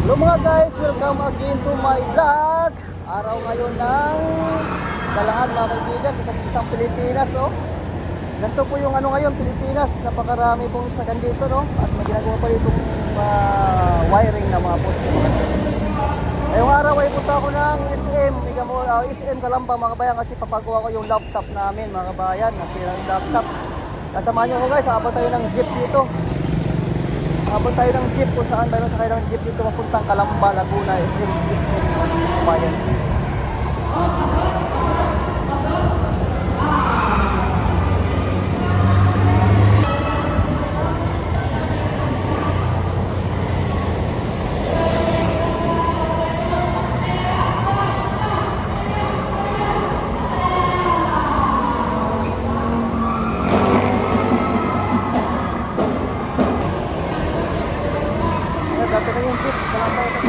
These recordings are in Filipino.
Hello mga guys, welcome again to my vlog. Araw ngayon ng Galaan mga kaibigan, isang Pilipinas, no? Ganito po yung ano ngayon, Pilipinas. Napakarami pong sakan dito, no? At may ginagawa pa ditong wiring na mga poste. Ngayong araw ay punta ako ng SM Calamba mga kabayan, kasi papagawa ko yung laptop namin mga kabayan. Nasirang laptop. Kasamahan nyo ko guys, abot tayo ng jeep dito. Abot tayo ng jeep kung saan tayo sakay ng jeep dito papuntang Calamba, Laguna, SM Bayan. Dati na yung jeep, Calamba ito.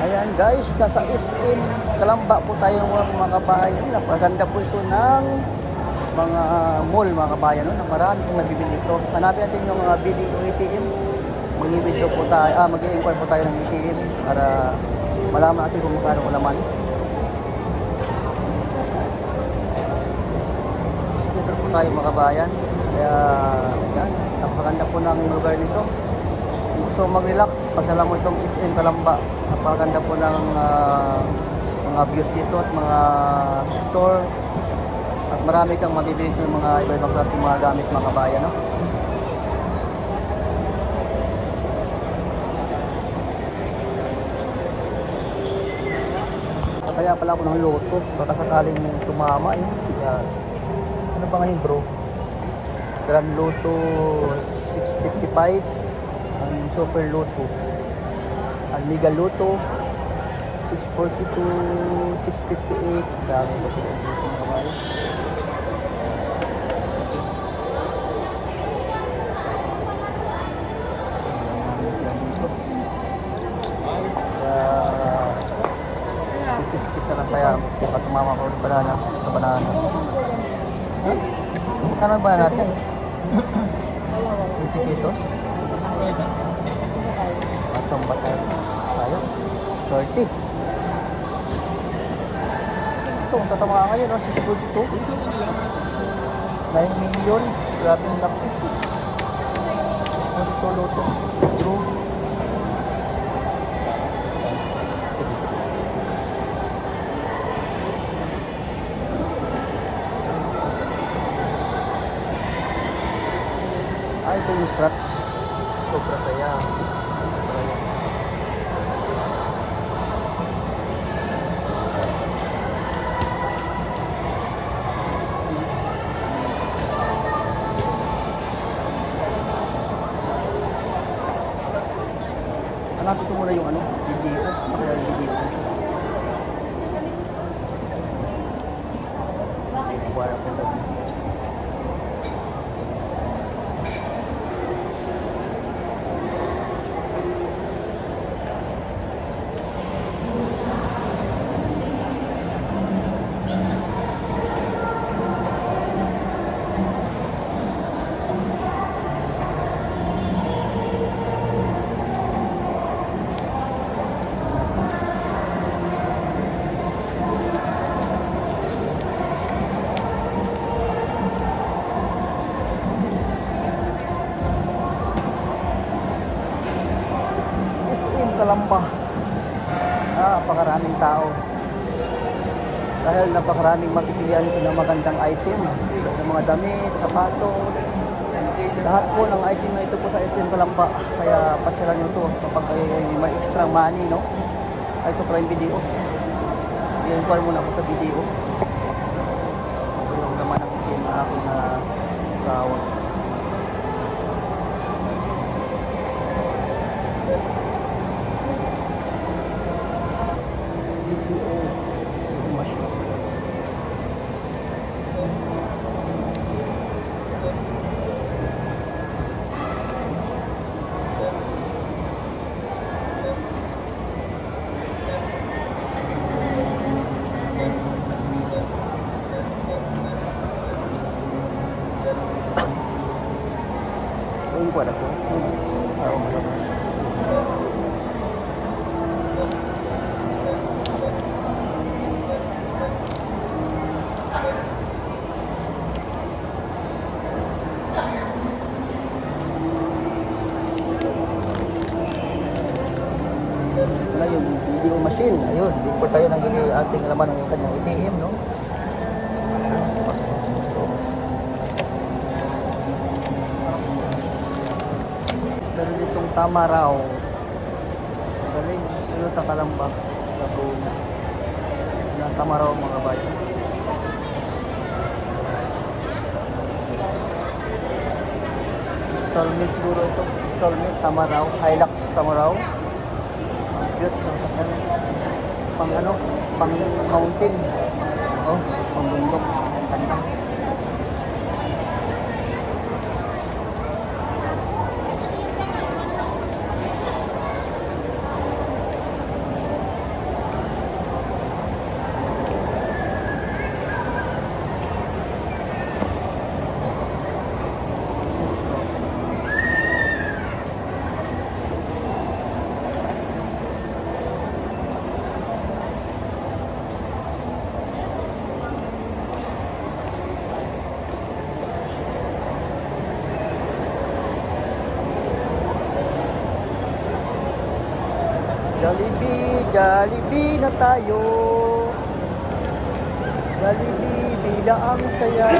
Ayan guys, nasa SM Calamba po tayo mga kabayan. Napaganda po ito ng mga mall mga kabayan, no? Namarami pong nabibili ito. Hanapin natin yung mga BDO ATM. Mag-i-video po tayo, mag-i-inquire po tayo ng ATM para malaman natin kung magkano laman. Dito po tayo mga kabayan. Kaya yan, napakaganda po ng lugar nito. Kung gusto mag-relax, pasala mo itong SM Calamba. Napakaganda po ng mga views dito at mga store. At marami kang mabibili ng mga iba-ibang klase mga gamit mga kabayan, no? Kaya pala ako ng loto, baka sakaling tumama yun. Ano ba ngayon bro? Grand Loto 655, ang Super Loto, ang Mega Loto 642, 658, dami ba ito mga kabayan? Kis na lang kaya baka tumama ko ulit banana sa banana. Magkano ba natin? 20 pesos? At sambat tayo. Sayang. 30. Ito, ang tatama ngayon, no? 642. 9 million. Grabe yung laki. 642 loto. True. Ito yung scratch. Sobra saya. Hanapin ko muna yung video. Kaya video. Wala pa sa video. Calamba. Napakaraming tao. Dahil napakaraming mapipilian ito ng magandang item. Ng mga damit, sapatos. Lahat po ng item na ito po sa SM Calamba. Kaya pasyalan nyo ito kapag may extra money, no? Ay, ito pala yung video. I-inquire muna ako sa video. Ito yung naman ang aking asawa. ingkod ako. Araw malam. Wala yung video machine. Ayun, di po tayo nang ating laman ng kanyang ATM, no? Meron ditong Tamaraw. Galing, ano Takalamba, Laguna. Yan, Tamaraw mga kabayan. Installment siguro ito. Installment, Tamaraw. Hilux Tamaraw. Ang cute ng sakyan. Pang ano, pang mountain. Oh, pang bundok. Ganda. Jollibee, Jollibee na tayo. Jollibee, bila ang saya.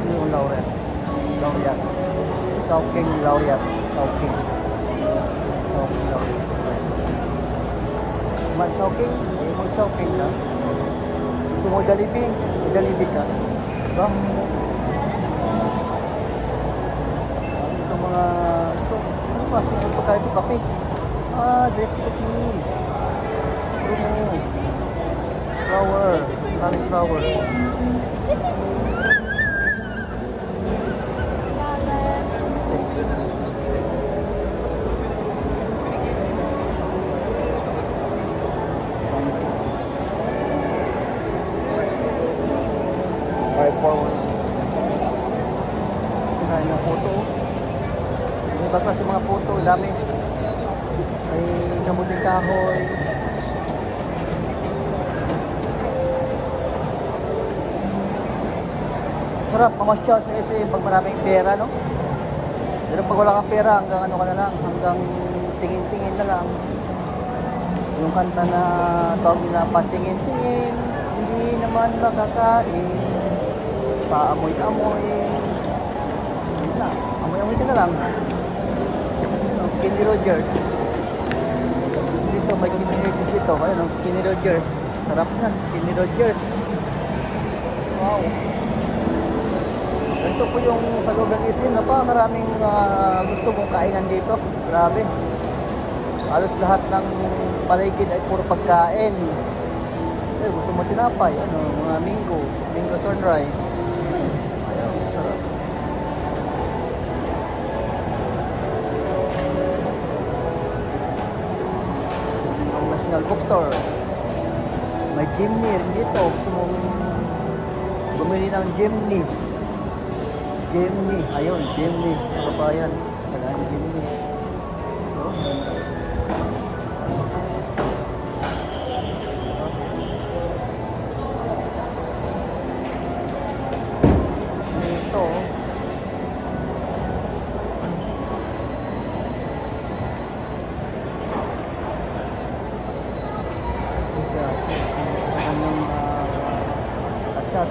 Yung Laureate. Laureate. Chowking Laureate. Chowking. Chowking Laureate. Mag-shopping, mag-shopping ka. Gusto mo Jollibee? Jollibee ka. Diba? Ito mga, ano ba? Sino pa kayo ito? Kape? Drift coffee. Promo. Flower. Cauliflower. Forward. Kinain ng photo. May iba kasi mga photo, dami. May kamuting kahoy. Sarap pamasyal sa SM pag maraming pera, no? Pero pag wala kang pera, hanggang ano ka na lang, hanggang tingin-tingin na lang. Yung kanta na tawag na patingin-tingin, hindi naman makakain. Paamoy-amoy. Na, amoy-amoy ka na lang. Kenny Rogers. Dito, may Kenny Rogers dito. Ayun, Kenny Rogers. Sarap na, Kenny Rogers. Wow. Ito po yung sa loob ng SM. Napakaraming gusto mong kainan dito. Grabe. Halos lahat ng paligid ay puro pagkain. Eh, gusto mo tinapay. Ano, mga Mingo Sunrise. Bookstore. May jeepney rin dito. Gusto mong bumili ng jeepney. Jeepney. Ayun, jeepney. Kabayan. Kailangan ng jeepney. So, ito. Atsat.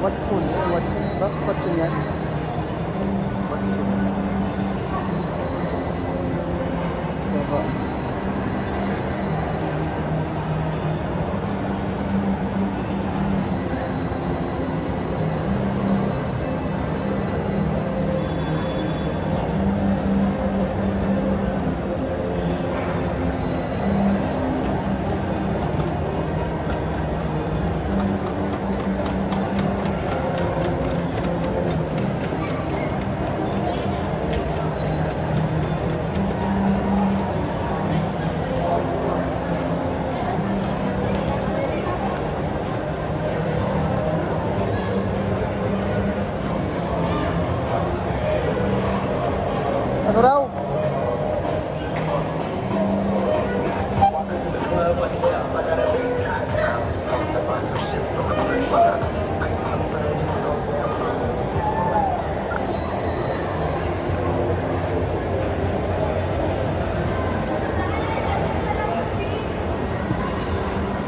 Watson. Watson ba? Watson yan? Watson. Saba. Ano raw?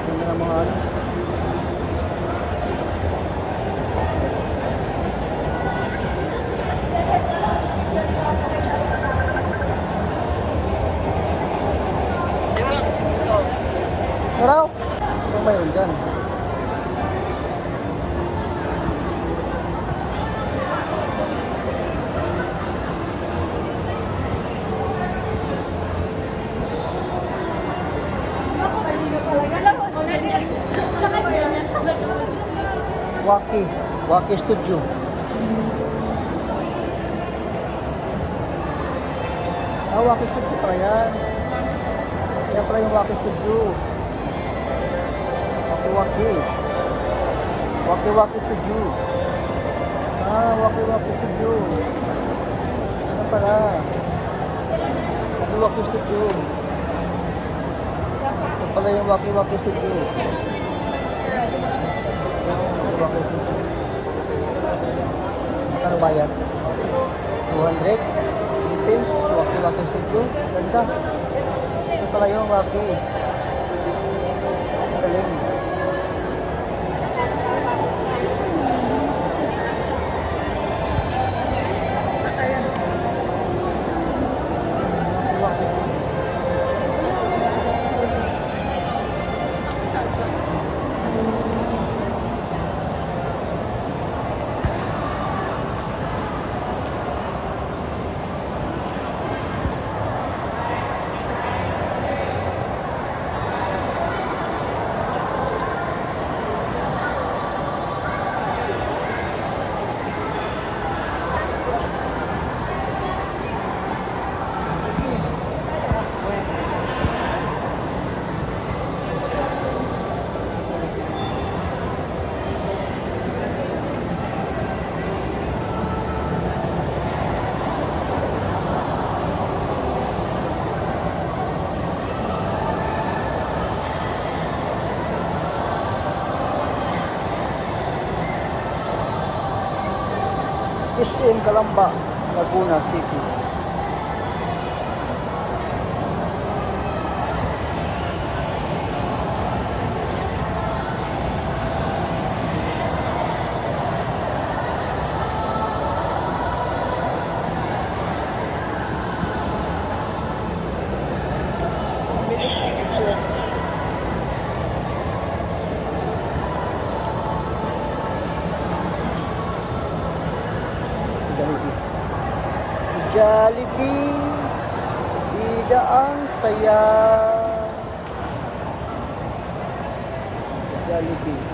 Ano na mga ano? Ano raw? Anong mayroon dyan? Waki Studio. Waki Studio pala yan. Yan pala yung Waki Studio. Waki Studio. Waki Studio. Ano pala? Waki Studio. Ito pala yung Waki Studio. Waki Studio. Ano ba yan? 200 Philippines. Waki Studio. Ganda. Ito pala yung Waki. Galing. SM Calamba, Laguna City. Jollibee, bida ang saya. Jollibee.